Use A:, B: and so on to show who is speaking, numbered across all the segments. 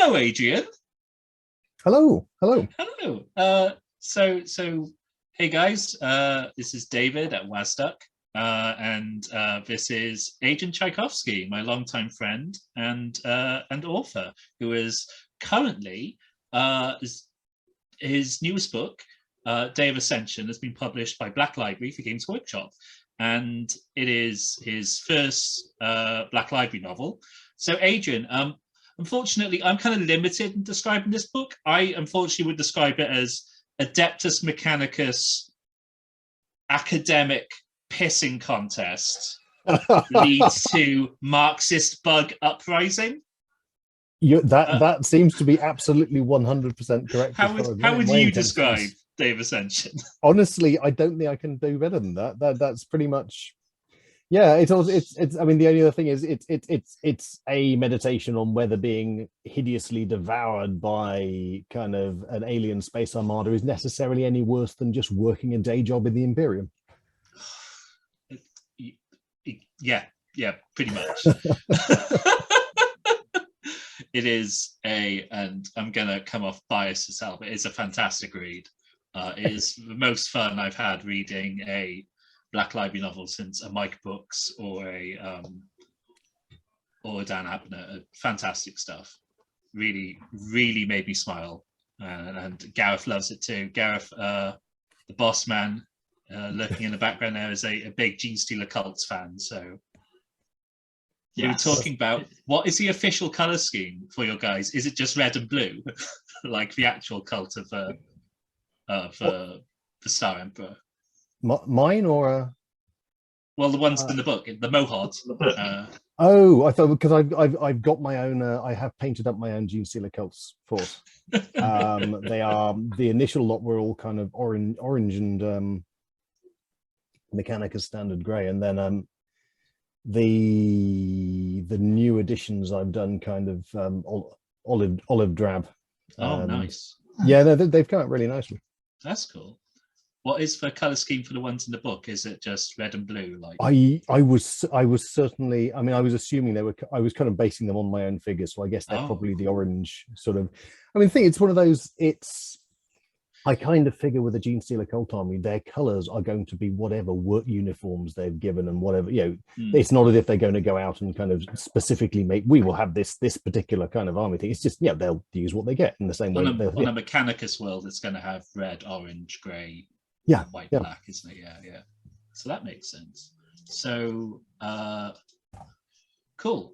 A: Hello, Adrian.
B: Hello, hello.
A: Hello. So, hey guys, this is David at WASDUC, and this is Adrian Tchaikovsky, my longtime friend and author, who is currently his newest book, Day of Ascension, has been published by Black Library for Games Workshop, and it is his first Black Library novel. So, Adrian, unfortunately, I'm kind of limited in describing this book. I unfortunately would describe it as Adeptus Mechanicus academic pissing contest leads to Marxist bug uprising.
B: That seems to be absolutely 100% correct.
A: How would you describe Day of Ascension?
B: Honestly, I don't think I can do better than that. That's pretty much. Yeah, it's. I mean, the only other thing is it's a meditation on whether being hideously devoured by kind of an alien space armada is necessarily any worse than just working a day job in the Imperium.
A: Yeah, pretty much. It is and I'm gonna come off biased as hell, but it's a fantastic read. It is the most fun I've had reading a Black Library novel since a Mike Books or a Dan Abnett. Fantastic stuff. Really, really made me smile, and Gareth loves it too. Gareth, the boss man, lurking in the background there, is a big Gene Stealer Cults fan. So we were talking about what is the official color scheme for your guys? Is it just red and blue, like the actual cult of the Star Emperor?
B: Mine or
A: well, the ones in the book, the Mohod.
B: I thought because I've got my own. I have painted up my own Gene Stealer Cults force. They are the initial lot were all kind of orange and Mechanicus standard grey, and then the new editions I've done kind of olive drab.
A: Nice.
B: Yeah, they've come out really nicely.
A: That's cool. What is the color scheme for the ones in the book? Is it just red and blue? Like
B: I was certainly. I mean, I was assuming they were. I was kind of basing them on my own figures, so I guess they're probably the orange sort of. I mean, it's one of those. I kind of figure with the Gene Stealer Cult Army, their colors are going to be whatever work uniforms they've given and whatever. It's not as if they're going to go out and kind of specifically make. We will have this particular kind of army thing. It's just they'll use what they get in the same way.
A: On a Mechanicus world, it's going to have red, orange, grey. White, black, isn't it? Yeah. So that makes sense. So cool.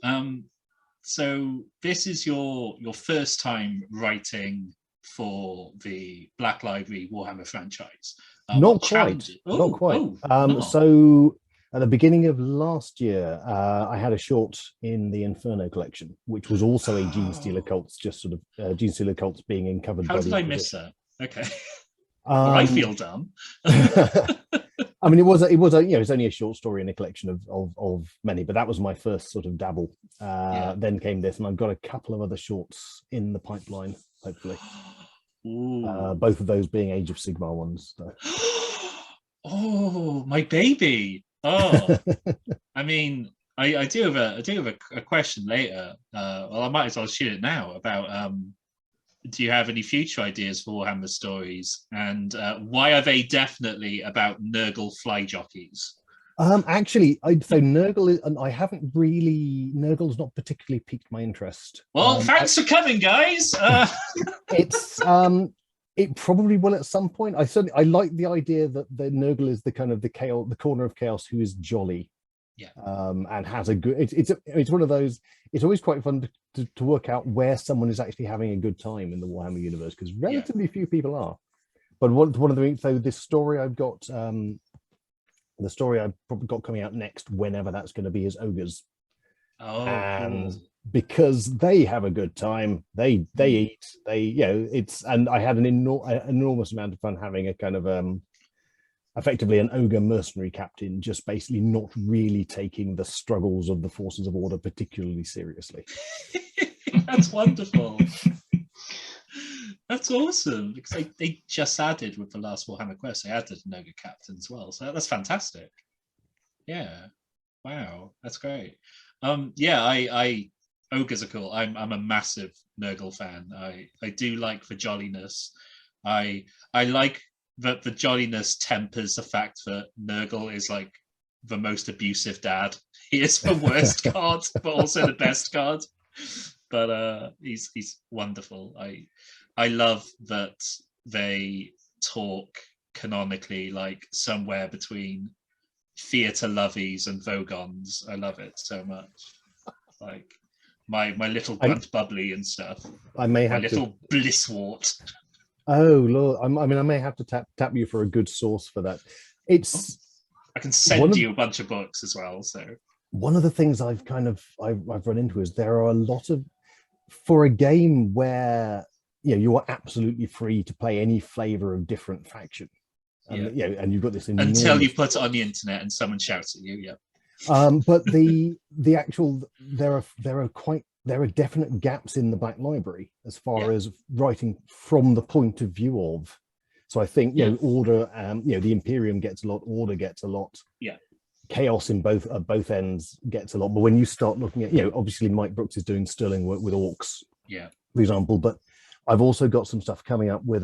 A: So this is your first time writing for the Black Library Warhammer franchise.
B: Not quite. So at the beginning of last year, I had a short in the Inferno collection, which was also a Gene Stealer Cults, just sort of Gene Stealer Cults being uncovered.
A: How did I miss that? Okay. I feel dumb.
B: I mean, it was it's only a short story in a collection of many, but that was my first sort of dabble. Then came this, and I've got a couple of other shorts in the pipeline, hopefully. Both of those being Age of Sigmar ones. So.
A: Oh, my baby! Oh, I mean, I do have a question later. Well, I might as well shoot it now about. Do you have any future ideas for Warhammer stories, and why are they definitely about Nurgle fly jockeys?
B: Actually, I'd say Nurgle is, and I haven't really. Nurgle's not particularly piqued my interest.
A: Well, thanks for coming, guys.
B: It probably will at some point. I like the idea that the Nurgle is the kind of the chaos, the corner of chaos who is jolly. And has a good. It's one of those. It's always quite fun to work out where someone is actually having a good time in the Warhammer universe, because relatively few people are. But one of the things, so this story I've got, the story I've probably got coming out next, whenever that's going to be, is Ogres. And cool. Because they have a good time, they eat, it's, and I had an enormous amount of fun having a kind of effectively an ogre mercenary captain, just basically not really taking the struggles of the forces of order particularly seriously.
A: That's wonderful. That's awesome, because they just added with the last Warhammer Quest, they added an ogre captain as well, so that's fantastic. Yeah, wow, that's great. I Ogres are cool. I'm a massive Nurgle fan. I do like the jolliness. I like that the jolliness tempers the fact that Nurgle is like the most abusive dad. He is the worst card, but also the best card. But he's wonderful. I love that they talk canonically like somewhere between theatre lovies and Vogons. I love it so much. Like my little grunt bubbly and stuff.
B: I may have
A: my little blisswort.
B: Oh Lord, I mean, I may have to tap you for a good source for that. It's.
A: I can send you a bunch of books as well. So
B: one of the things I've run into is there are a lot of, for a game where you are absolutely free to play any flavor of different faction, and and you've got this enormous...
A: until you put it on the internet and someone shouts at you.
B: But the actual there are definite gaps in the Black Library as far as writing from the point of view of. So I think Order, the Imperium gets a lot, Order gets a lot.
A: Yeah.
B: Chaos in both ends gets a lot. But when you start looking at, obviously Mike Brooks is doing sterling work with Orcs, for example. But I've also got some stuff coming up with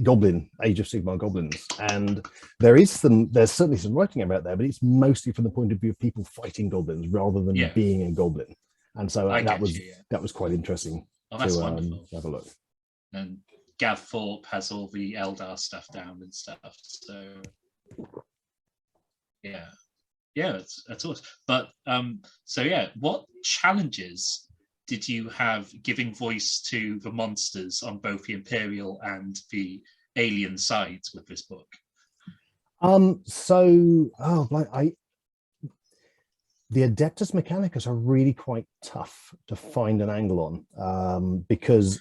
B: Goblin, Age of Sigmar Goblins, and there's certainly some writing about there, but it's mostly from the point of view of people fighting goblins rather than being a goblin. And so that was quite interesting to have a look.
A: And Gav Thorpe has all the Eldar stuff down and stuff. So that's awesome. But what challenges did you have giving voice to the monsters on both the Imperial and the alien sides with this book?
B: The Adeptus Mechanicus are really quite tough to find an angle on, because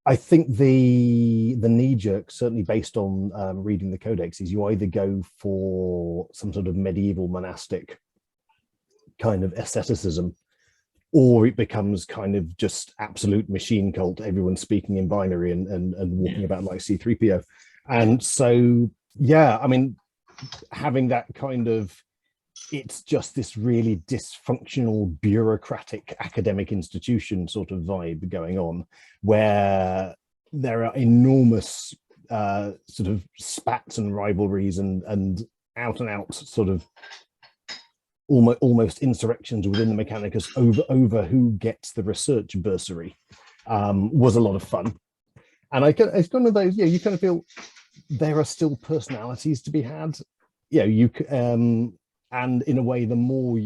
B: I think the knee jerk, certainly based on reading the codex, is you either go for some sort of medieval monastic kind of asceticism, or it becomes kind of just absolute machine cult, everyone speaking in binary and walking about like C-3PO. And so I mean, having that kind of, it's just this really dysfunctional bureaucratic academic institution sort of vibe going on, where there are enormous sort of spats and rivalries and out and out sort of almost insurrections within the Mechanicus over who gets the research bursary, was a lot of fun. And it's kind of those, you kind of feel there are still personalities to be had. And in a way, the more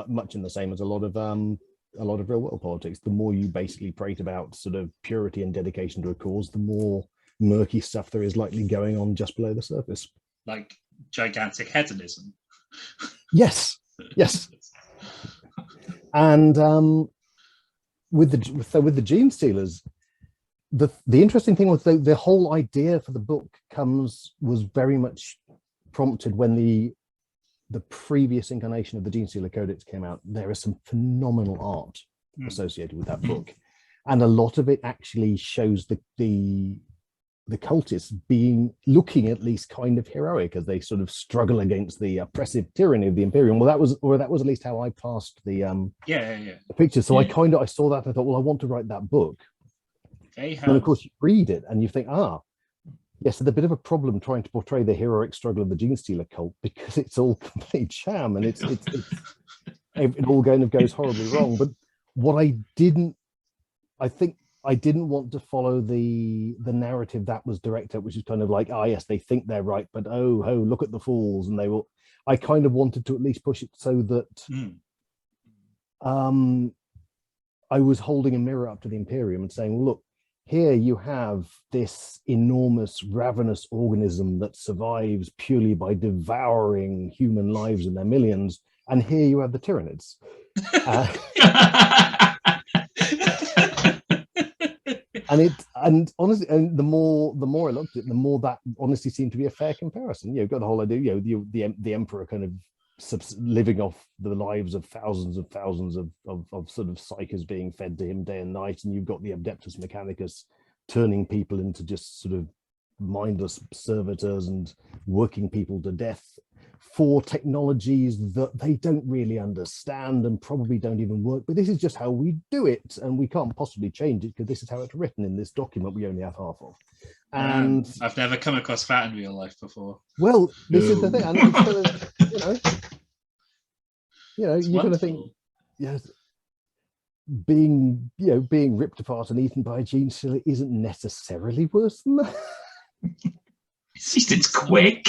B: much in the same as a lot of real world politics, the more you basically prate about sort of purity and dedication to a cause, the more murky stuff there is likely going on just below the surface.
A: Like gigantic hedonism.
B: Yes. And with the Gene Stealers, the interesting thing was the whole idea for the book was very much prompted when the previous incarnation of the Gene Stealer Codex came out. There is some phenomenal art associated with that book, and a lot of it actually shows the cultists looking at least kind of heroic as they sort of struggle against the oppressive tyranny of the Imperium. Well, that was at least how I passed the picture. So I saw that, I thought, well, I want to write that book. And of course you read it and you think, yes, there's a bit of a problem trying to portray the heroic struggle of the Gene Stealer cult, because it's all complete sham and it all kind of goes horribly wrong. But what I didn't want to follow the narrative that was directed, which is kind of like, yes, they think they're right, but oh, look at the fools, and they will. I kind of wanted to at least push it so that I was holding a mirror up to the Imperium and saying, look, here you have this enormous, ravenous organism that survives purely by devouring human lives in their millions, and here you have the Tyranids. And honestly, and the more I looked at it, the more that honestly seemed to be a fair comparison. You've got the whole idea, the Emperor kind of living off the lives of thousands of sort of psychers being fed to him day and night, and you've got the Adeptus Mechanicus turning people into just sort of mindless servitors and working people to death for technologies that they don't really understand and probably don't even work, but this is just how we do it, and we can't possibly change it because this is how it's written in this document we only have half of. And
A: I've never come across that in real life before.
B: Well, this is the thing, and it's kind of, you're going to think, yes, being ripped apart and eaten by a gene stealer isn't necessarily worse than that.
C: At least it's quick.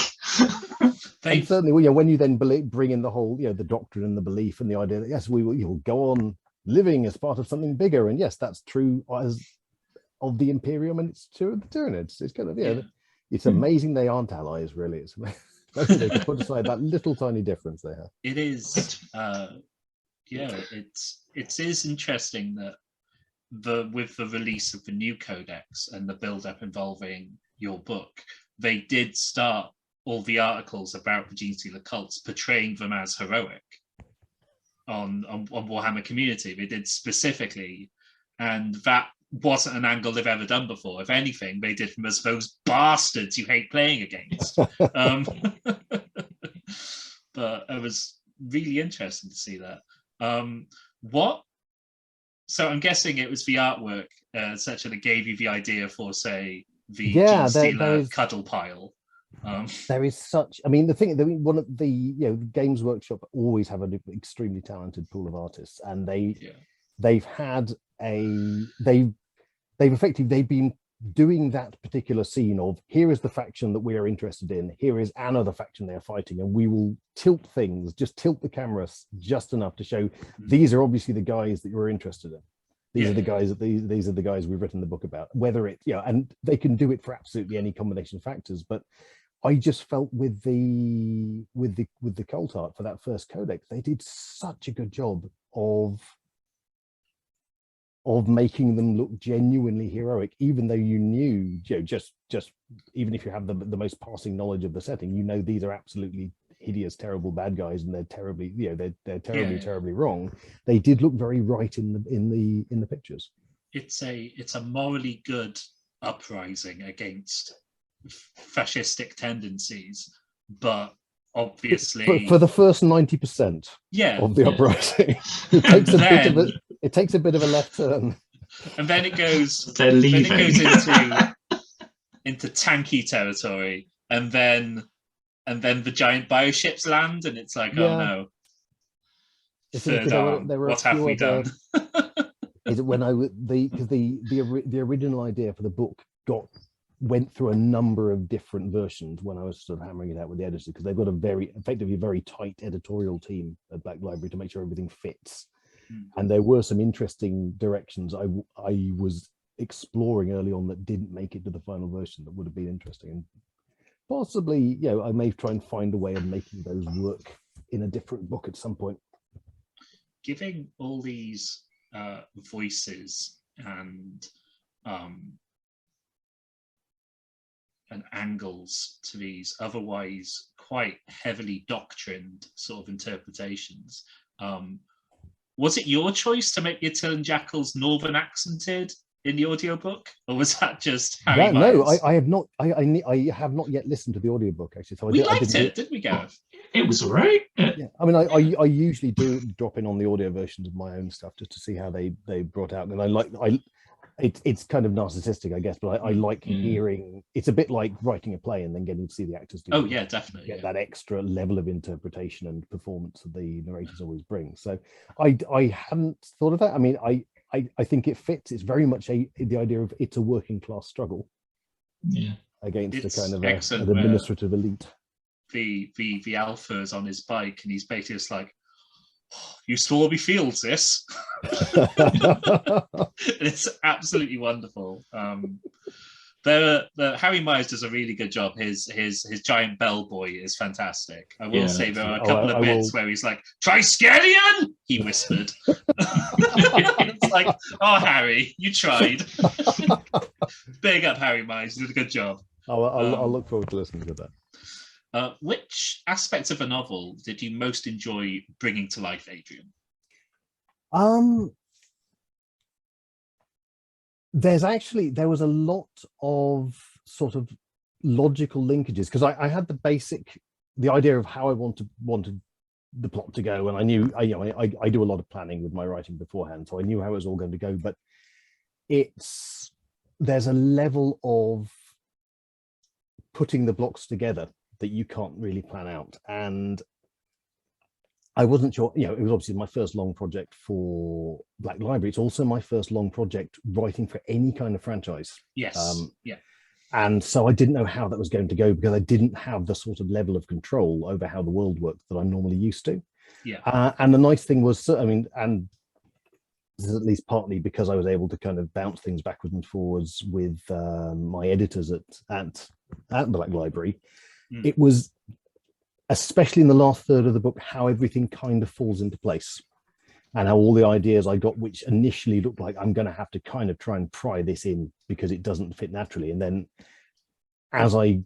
B: And certainly, when you then bring in the whole, the doctrine and the belief and the idea that yes, you'll go on living as part of something bigger, and yes, that's true of the Imperium, and it's true of the Tyranids. It's kind of it's amazing they aren't allies, really. It's they can put aside that little tiny difference they have.
A: It is, it is interesting that with the release of the new codex and the build-up involving your book, they did start all the articles about the Gene Stealer cults portraying them as heroic on Warhammer Community. They did specifically, and that wasn't an angle they've ever done before. If anything, they did them as those bastards you hate playing against. But it was really interesting to see that. So I'm guessing it was the artwork such that it gave you the idea for, say, the Gene Stealer cuddle pile.
B: There is such, the thing, one of the Games Workshop always have an extremely talented pool of artists, and they've been doing that particular scene of, here is the faction that we are interested in, here is another faction they are fighting, and we will tilt the cameras just enough to show these are obviously the guys that you're interested in. These are the guys these are the guys we've written the book about. Whether it, and they can do it for absolutely any combination of factors. But I just felt with the cult art for that first codex, they did such a good job of making them look genuinely heroic, even though you knew, just even if you have the most passing knowledge of the setting, these are absolutely hideous, terrible bad guys, and they're terribly, they're terribly wrong. They did look very right in the pictures.
A: It's a morally good uprising against fascistic tendencies, but obviously
B: for the first 90% of the uprising, it takes a bit of a left turn,
A: and then it goes into tanky territory, and then the giant bioships land, and it's like, oh no, third arm, what have we done?
B: Is it when the original idea for the book went through a number of different versions when I was sort of hammering it out with the editors, because they've got a very tight editorial team at Black Library to make sure everything fits. And there were some interesting directions I was exploring early on that didn't make it to the final version that would have been interesting, and possibly I may try and find a way of making those work in a different book at some point.
A: Giving all these voices and angles to these otherwise quite heavily doctrined sort of interpretations, was it your choice to make the Attilian Jackals northern accented in the audiobook, or was that just Harry Myers?
B: No, I have not. I have not yet listened to the audiobook, actually. So
A: we liked it, didn't we, Gareth?
C: It was all right.
B: Yeah, I usually do drop in on the audio versions of my own stuff just to see how they brought out, and it's kind of narcissistic, I guess, but I like hearing. It's a bit like writing a play and then getting to see the actors do.
A: Oh yeah, definitely.
B: Get that extra level of interpretation and performance that the narrators always bring. So I hadn't thought of that. I think it fits. It's very much the idea of it's a working class struggle against a kind of an administrative elite.
A: The alpha is on his bike, and he's basically just like, you Swarby Fields this. It's absolutely wonderful. Harry Myers does a really good job. His giant bellboy is fantastic. I will say there are a couple of bits where he's like, Triskelion, he whispered. It's like, oh Harry, you tried. Big up Harry Myers, you did a good job.
B: I'll look forward to listening to that.
A: Which aspects of a novel did you most enjoy bringing to life, Adrian?
B: There was a lot of sort of logical linkages, because I had the basic the idea of how I wanted the plot to go, and I knew I do a lot of planning with my writing beforehand, so I knew how it was all going to go. But there's a level of putting the blocks together that you can't really plan out, and I wasn't sure. It was obviously my first long project for Black Library. It's also my first long project writing for any kind of franchise.
A: Yes. Yeah.
B: And so I didn't know how that was going to go because I didn't have the sort of level of control over how the world worked that I'm normally used to.
A: Yeah.
B: And the nice thing was, and this is at least partly because I was able to kind of bounce things backwards and forwards with my editors at Black Library. It was, especially in the last third of the book, how everything kind of falls into place. And how all the ideas I got, which initially looked like I'm going to have to kind of try and pry this in because it doesn't fit naturally. And then as I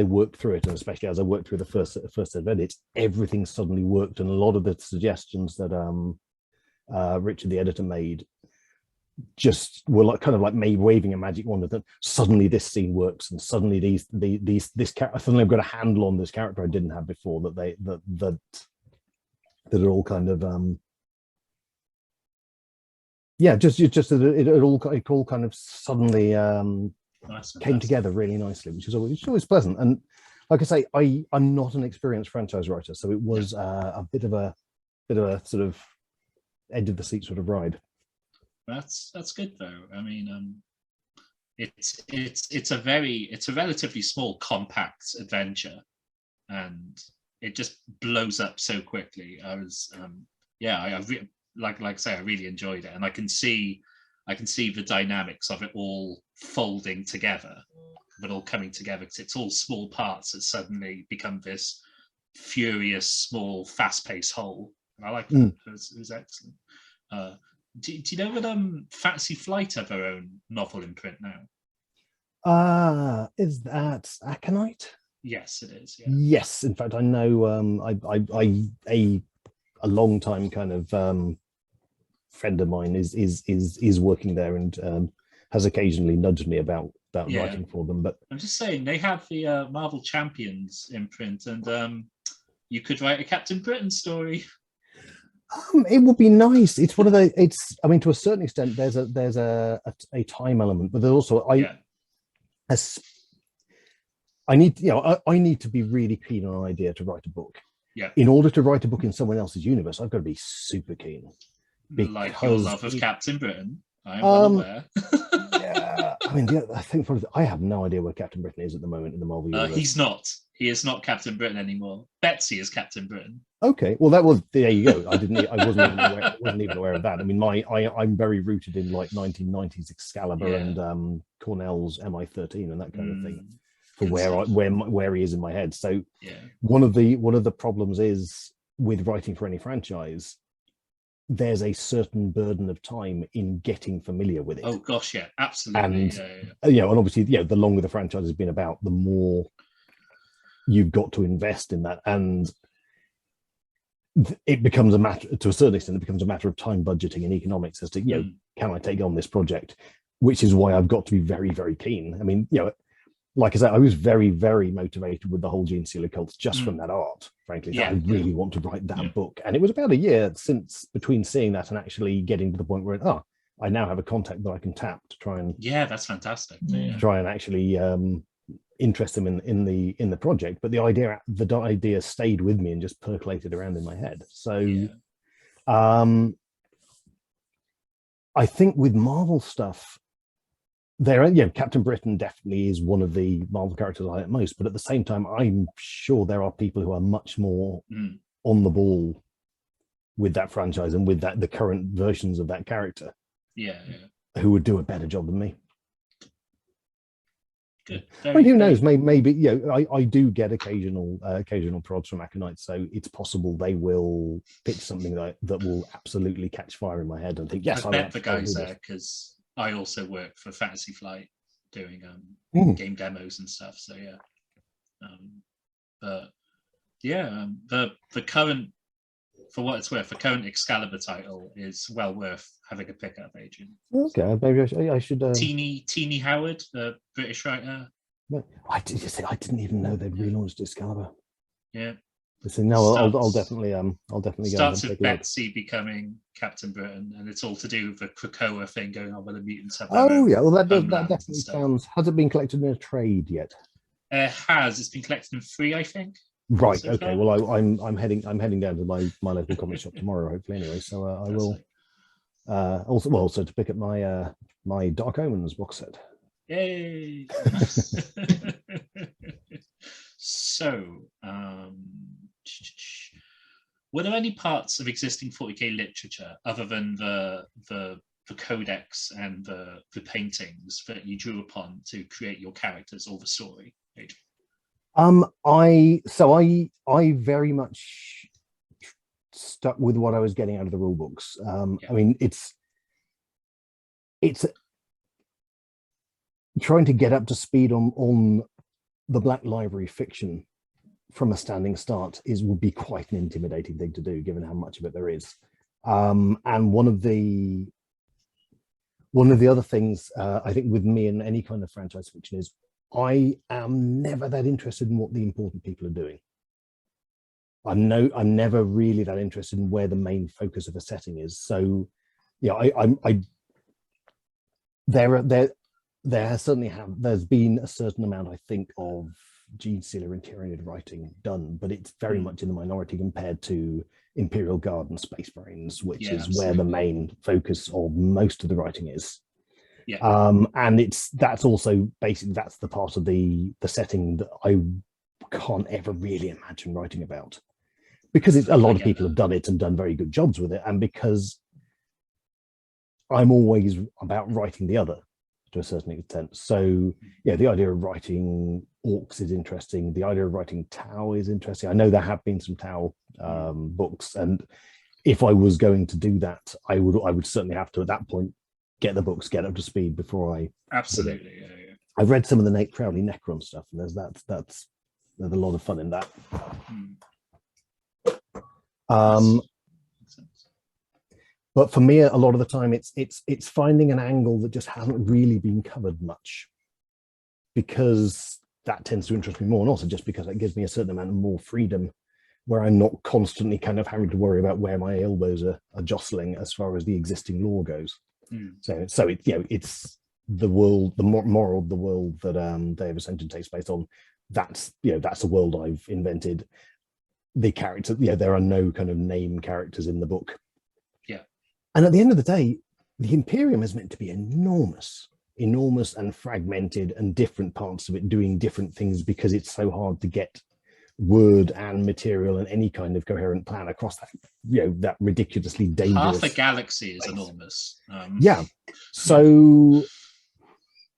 B: worked through it, and especially as I worked through the first set of edits, everything suddenly worked. And a lot of the suggestions that Richard, the editor, made just were like kind of like me waving a magic wand, that suddenly this scene works, and suddenly suddenly I've got a handle on this character I didn't have before, that are all kind of it all kind of suddenly came together really nicely, which is always pleasant. And like I say, I'm not an experienced franchise writer, so it was a bit of a sort of edge of the seat sort of ride.
A: That's good though. I mean, it's a relatively small, compact adventure, and it just blows up so quickly. I was like I say, I really enjoyed it, and I can see the dynamics of it all folding together, but all coming together because it's all small parts that suddenly become this furious, small, fast-paced whole. And I like that. It was excellent. Do you know that Fantasy Flight have their own novel in print now?
B: Is that Aconite?
A: Yes, it is. Yeah.
B: Yes, in fact, I know. A long time kind of friend of mine is working there and has occasionally nudged me about writing for them. But
A: I'm just saying, they have the Marvel Champions imprint, and you could write a Captain Britain story.
B: It would be nice. It's one of the. I mean, to a certain extent, there's a time element, but there's also I need to be really keen on an idea to write a book.
A: Yeah.
B: In order to write a book in someone else's universe, I've got to be super keen.
A: Like your love of Captain Britain. I'm well aware.
B: Yeah, I mean, I think I have no idea where Captain Britain is at the moment in the Marvel universe.
A: He's not. He is not Captain Britain anymore. Betsy is Captain Britain.
B: Okay, well there you go. I wasn't even aware of that. I mean, I'm very rooted in like 1990s Excalibur and Cornell's MI13 and that kind of thing for where he is in my head. So one of the problems is with writing for any franchise, there's a certain burden of time in getting familiar with it.
A: Oh gosh, yeah, absolutely.
B: And and obviously, the longer the franchise has been about, the more you've got to invest in that, and it becomes a matter, to a certain extent, it becomes a matter of time budgeting and economics as to can I take on this project, which is why I've got to be very, very keen. I mean, like I said, I was very, very motivated with the whole Gene Seal Occult just from that art, frankly. I really want to write that book. And it was about a year since between seeing that and actually getting to the point where, I now have a contact that I can tap to try and...
A: Yeah, that's fantastic.
B: Try and actually interest them in the project. But the idea stayed with me and just percolated around in my head. So I think with Marvel stuff, Captain Britain definitely is one of the Marvel characters I like most, but at the same time, I'm sure there are people who are much more on the ball with that franchise and with the current versions of that character. Who would do a better job than me.
A: Good.
B: I mean, who knows? Maybe I do get occasional prods from Aconite, so it's possible they will pitch something that will absolutely catch fire in my head and think, yes,
A: I bet the guys there, because I also work for Fantasy Flight doing game demos and stuff. So the current, for what it's worth, the current Excalibur title is well worth having a pick up, Adrian.
B: Okay, maybe I should.
A: Teeny Howard, the British writer.
B: I didn't even know they'd relaunched Excalibur.
A: Yeah.
B: So no, I'll definitely go and
A: Starts with
B: take a look.
A: Betsy becoming Captain Britain, and it's all to do with the Krakoa thing going on, where the mutants have their
B: Oh
A: own
B: yeah, well that
A: homelands and
B: definitely
A: stuff.
B: sounds. Has it been collected in a trade yet?
A: It's been collected in 3, I think.
B: Right.
A: so
B: Okay.
A: far.
B: Well, I'm heading down to my local comic shop tomorrow, hopefully. Anyway, so I will. Also to pick up my my Dark Omens box set.
A: Yay! So, were there any parts of existing 40k literature other than the codex and the paintings that you drew upon to create your characters or the story?
B: I very much stuck with what I was getting out of the rule books. I mean, it's trying to get up to speed on the Black Library fiction from a standing start would be quite an intimidating thing to do, given how much of it there is. And one of the other things I think with me and any kind of franchise fiction is I am never that interested in what the important people are doing. I'm never really that interested in where the main focus of a setting is. So, yeah, there's been a certain amount, I think, of Gene Stealer and Tyranid writing done, but it's very much in the minority compared to Imperial Guard and Space Marines, which is absolutely where the main focus of most of the writing is. Yeah. And that's also basically that's the part of the setting that I can't ever really imagine writing about, because a lot of people have done it and done very good jobs with it, and because I'm always about writing the other to a certain extent. So yeah, the idea of writing orcs is interesting. The idea of writing Tau is interesting. I know there have been some Tau books, and if I was going to do that, I would certainly have to at that point get the books, get up to speed before I
A: absolutely. Yeah.
B: I've read some of the Nate Crowley Necron stuff, and there's a lot of fun in that. But for me, a lot of the time, it's finding an angle that just hasn't really been covered much, because that tends to interest me more, and also just because it gives me a certain amount of more freedom, where I'm not constantly kind of having to worry about where my elbows are jostling as far as the existing lore goes. So it's the world, the moral of the world that Day of Ascension takes place on. That's the world I've invented. The character, there are no kind of name characters in the book. And at the end of the day, the Imperium is meant to be enormous and fragmented, and different parts of it doing different things, because it's so hard to get word and material and any kind of coherent plan across that, that ridiculously dangerous.
A: Half a galaxy is enormous.
B: So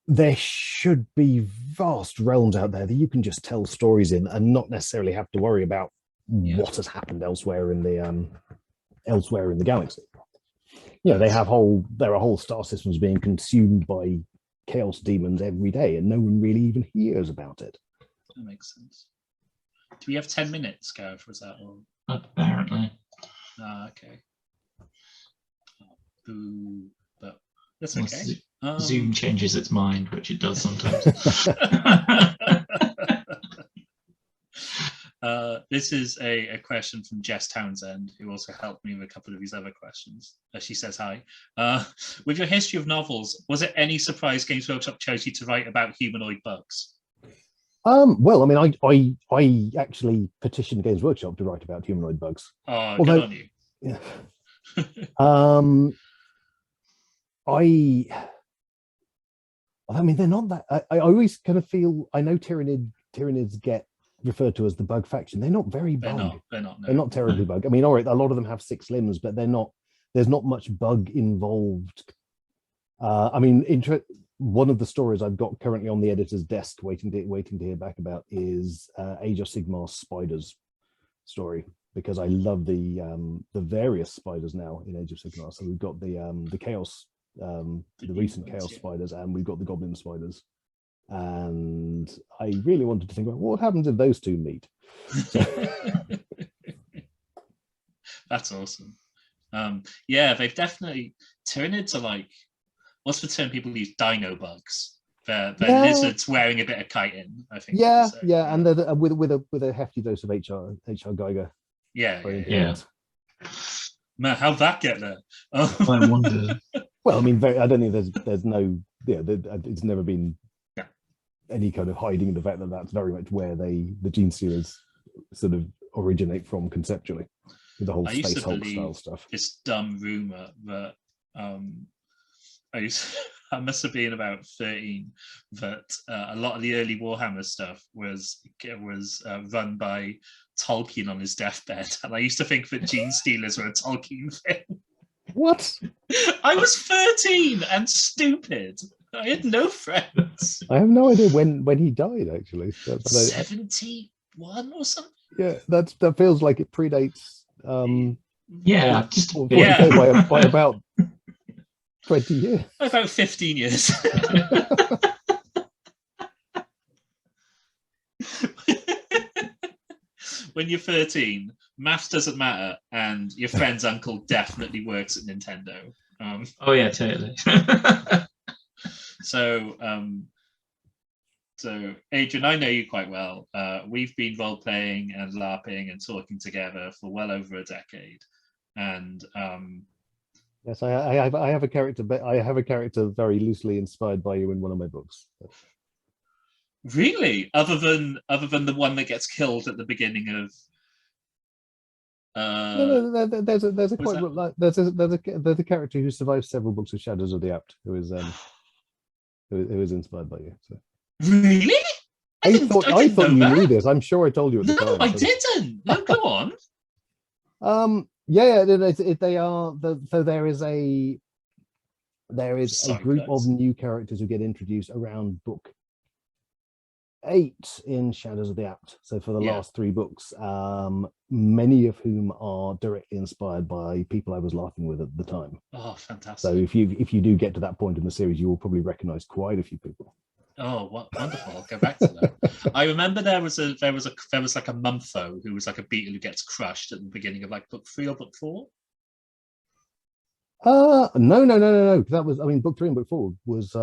B: there should be vast realms out there that you can just tell stories in and not necessarily have to worry about what has happened elsewhere in the galaxy. There are whole star systems being consumed by chaos demons every day, and no one really even hears about it.
A: That makes sense. Do we have 10 minutes, Gareth? Was that all?
C: Apparently.
A: Okay. Boo. But that's okay.
C: Zoom changes its mind, which it does sometimes.
A: This is a question from Jess Townsend, who also helped me with a couple of these other questions. She says, hi. With your history of novels, was it any surprise Games Workshop chose you to write about humanoid bugs?
B: Well, I mean, I actually petitioned Games Workshop to write about humanoid bugs.
A: Oh, good on you.
B: Yeah. I mean, they're not that. I always kind of feel, I know Tyranids get referred to as the bug faction. They're not very bug.
A: They're not. No.
B: They're not terribly bug. I mean, all right, a lot of them have 6 limbs, but they're not. There's not much bug involved. I mean, one of the stories I've got currently on the editor's desk, waiting to hear back about, is Age of Sigmar's spiders story, because I love the various spiders now in Age of Sigmar. So we've got the chaos, the recent chaos spiders, and we've got the goblin spiders. And I really wanted to think about what happens if those two meet.
A: That's awesome. Yeah, they've definitely, Tyranids are like, what's the term people use? Dino bugs. The
B: Yeah.
A: lizards wearing a bit of chitin, I think.
B: Yeah,
A: So,
B: yeah, and with a hefty dose of HR Geiger.
A: Yeah. Man, how'd that get there?
C: I wonder.
B: Well, I mean, I don't think there's no, it's never been any kind of hiding the fact that that's very much where the gene stealers sort of originate from conceptually, with the whole Space Hulk style stuff.
A: This dumb rumor that I must have been about 13, that a lot of the early Warhammer stuff was run by Tolkien on his deathbed, and I used to think that gene stealers were a Tolkien thing.
B: What?
A: I was 13 and stupid. I had no friends.
B: I have no idea when he died, actually.
A: 71 or something.
B: Yeah, that feels like it predates.
C: Just
B: by about 20 years.
A: About 15 years. When you're 13, maths doesn't matter, and your friend's uncle definitely works at Nintendo.
C: Oh yeah, totally.
A: So Adrian, I know you quite well. We've been role-playing and LARPing and talking together for well over a decade, and
B: yes, I have a character, but I have a character very loosely inspired by you in one of my books.
A: Really, other than the one that gets killed at the beginning of.
B: No, there's a quite like there's a character who survived several books of Shadows of the Apt who is inspired by you. So.
A: Really?
B: I thought you knew this. I'm sure I told you at the time.
A: No, I didn't. No, go on.
B: Yeah, they are. So there is a group of new characters who get introduced around book 8 in Shadows of the Apt. So for the last 3 books, many of whom are directly inspired by people I was laughing with at the time.
A: Oh, fantastic!
B: So if you do get to that point in the series, you will probably recognise quite a few people.
A: Oh, what wonderful! I'll go back to that. I remember there was like a Mumfo who was like a beetle who gets crushed at the beginning of like book 3 or book 4.
B: No. That was, I mean, book 3 and book 4 was.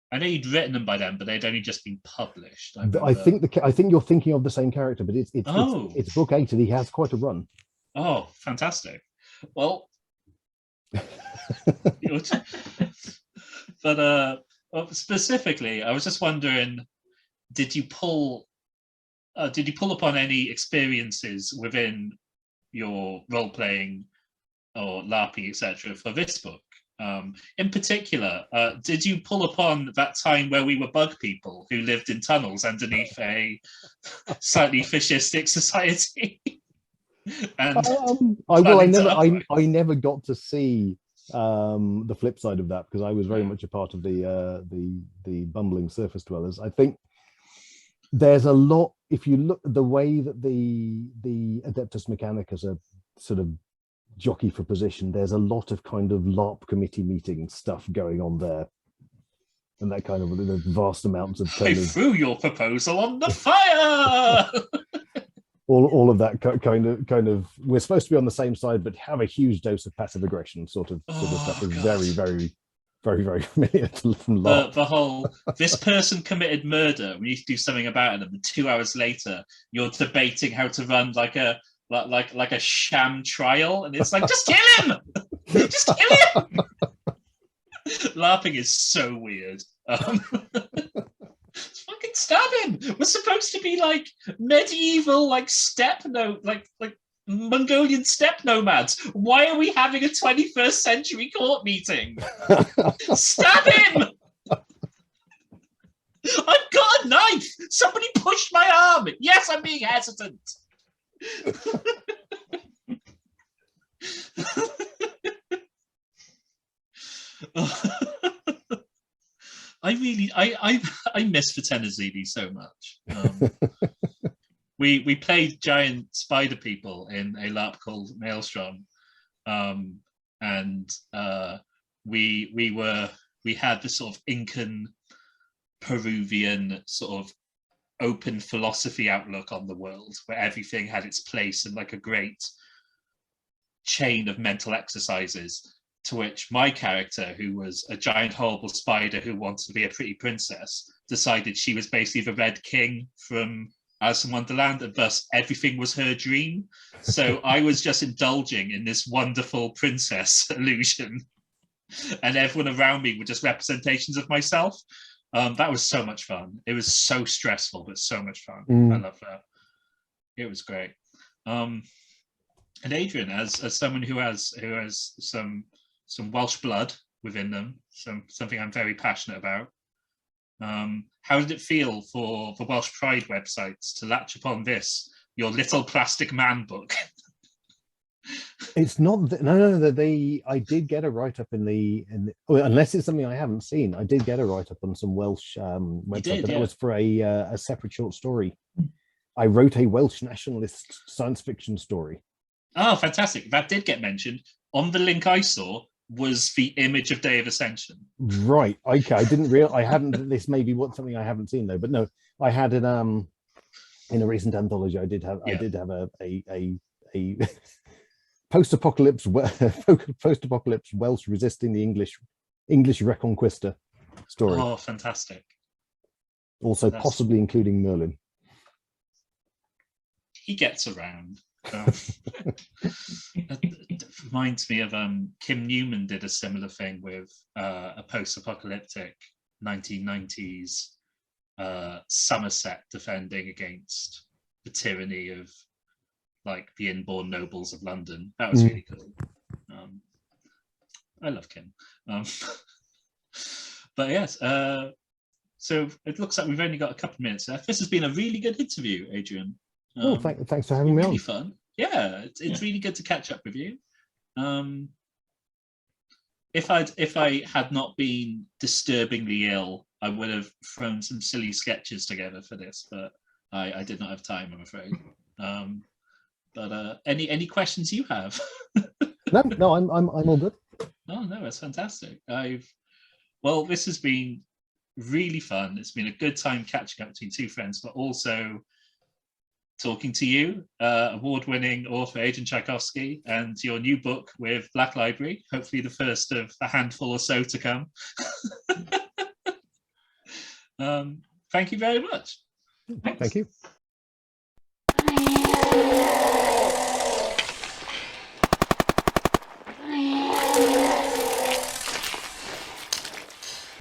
A: I know you'd written them by then, but they'd only just been published.
B: I think you're thinking of the same character, but it's book 8 and he has quite a run.
A: Oh, fantastic! Well, but specifically, I was just wondering, did you pull upon any experiences within your role playing or LARPing, etc., for this book? In particular, did you pull upon that time where we were bug people who lived in tunnels underneath a slightly fascistic society? And
B: I never got to see the flip side of that, because I was very much a part of the bumbling surface dwellers. I think there's a lot, if you look at the way that the Adeptus Mechanicus are sort of jockey for position, there's a lot of kind of LARP committee meeting stuff going on there, and that kind of the vast amounts of
A: I threw your proposal on the fire.
B: all of that kind of we're supposed to be on the same side but have a huge dose of passive aggression sort of stuff is very, very, very, very familiar from LARP.
A: The whole, this person committed murder, we need to do something about it, and 2 hours later you're debating how to run like a sham trial, and it's like, just kill him. Just kill him. LARPing is so weird. Fucking stab him. We're supposed to be like medieval, like like Mongolian steppe nomads. Why are we having a 21st century court meeting? Stab him. I've got a knife. Somebody pushed my arm. Yes, I'm being hesitant. I miss Fraternity so much. We played giant spider people in a LARP called Maelstrom, and we had this sort of Incan Peruvian sort of open philosophy outlook on the world, where everything had its place in like a great chain of mental exercises, To which my character, who was a giant horrible spider who wanted to be a pretty princess, decided she was basically the Red King from Alice in Wonderland, and thus everything was her dream. So I was just indulging in this wonderful princess illusion, and everyone around me were just representations of myself. That was so much fun. It was so stressful, but so much fun. I love that. It was great. And Adrian, as someone who has some Welsh blood within them, something I'm very passionate about. How did it feel for the Welsh Pride websites to latch upon this, your little plastic man book?
B: It's not no. I did get a write up in the well, unless it's something I haven't seen. I did get a write up on some Welsh website, but that was for a separate short story. I wrote a Welsh nationalist science fiction story.
A: Oh, fantastic! That did get mentioned on the link I saw. Was the image of Day of Ascension. Right.
B: Okay. I didn't I hadn't, this may be something I haven't seen though, but no, I had it in a recent anthology. I did have a post-apocalypse Welsh resisting the English Reconquista story.
A: Oh, fantastic.
B: Also possibly including Merlin.
A: He gets around. It reminds me of Kim Newman did a similar thing with a post-apocalyptic 1990s Somerset defending against the tyranny of like the inborn nobles of London. That was really cool. I love Kim. But yes, so it looks like we've only got a couple of minutes left. This has been a really good interview, Adrian.
B: Thanks for having me on.
A: Really fun. Yeah, it's really good to catch up with you. If I had not been disturbingly ill, I would have thrown some silly sketches together for this, but I did not have time, I'm afraid. But any questions you have?
B: No, I'm all good.
A: Oh no, that's fantastic. Well, this has been really fun. It's been a good time catching up between two friends, but also talking to you, award-winning author Adrian Tchaikovsky, and your new book with Black Library, hopefully the first of a handful or so to come. Thank you very much.
B: Thank you.